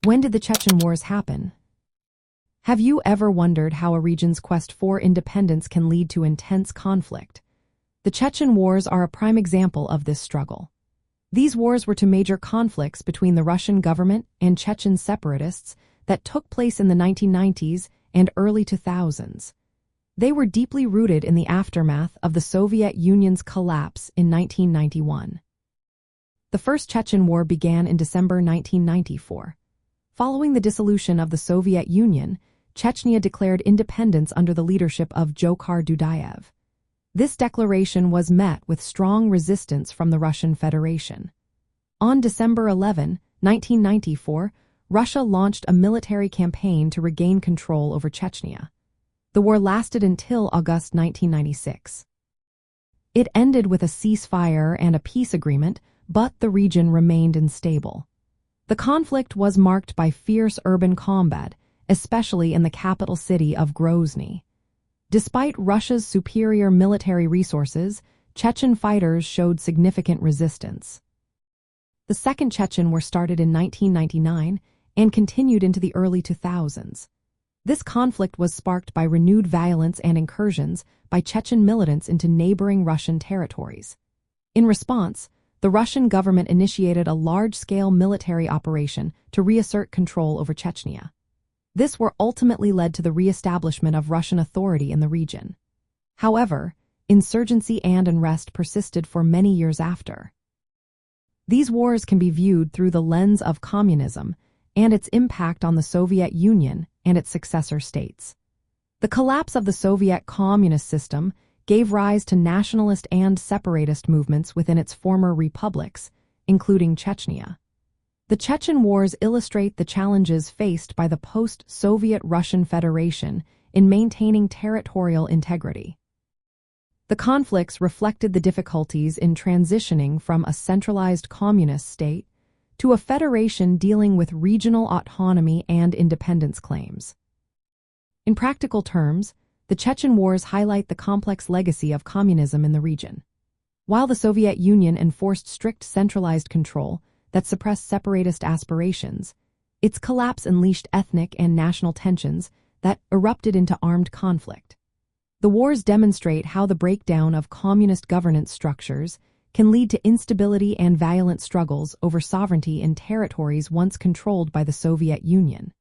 When did the Chechen Wars happen? Have you ever wondered how a region's quest for independence can lead to intense conflict? The Chechen Wars are a prime example of this struggle. These wars were to major conflicts between the Russian government and Chechen separatists that took place in the 1990s and early 2000s. They were deeply rooted in the aftermath of the Soviet Union's collapse in 1991. The First Chechen War began in December 1994. Following the dissolution of the Soviet Union, Chechnya declared independence under the leadership of Jokhar Dudayev. This declaration was met with strong resistance from the Russian Federation. On December 11, 1994, Russia launched a military campaign to regain control over Chechnya. The war lasted until August 1996. It ended with a ceasefire and a peace agreement, but the region remained unstable. The conflict was marked by fierce urban combat, especially in the capital city of Grozny. Despite Russia's superior military resources, Chechen fighters showed significant resistance. The Second Chechen War started in 1999 and continued into the early 2000s. This conflict was sparked by renewed violence and incursions by Chechen militants into neighboring Russian territories. In response, the Russian government initiated a large-scale military operation to reassert control over Chechnya. This war ultimately led to the re-establishment of Russian authority in the region. However, insurgency and unrest persisted for many years after. These wars can be viewed through the lens of communism and its impact on the Soviet Union and its successor states. The collapse of the Soviet communist system gave rise to nationalist and separatist movements within its former republics, including Chechnya. The Chechen Wars illustrate the challenges faced by the post-Soviet Russian Federation in maintaining territorial integrity. The conflicts reflected the difficulties in transitioning from a centralized communist state to a federation dealing with regional autonomy and independence claims. In practical terms, the Chechen Wars highlight the complex legacy of communism in the region. While the Soviet Union enforced strict centralized control that suppressed separatist aspirations, its collapse unleashed ethnic and national tensions that erupted into armed conflict. The wars demonstrate how the breakdown of communist governance structures can lead to instability and violent struggles over sovereignty in territories once controlled by the Soviet Union.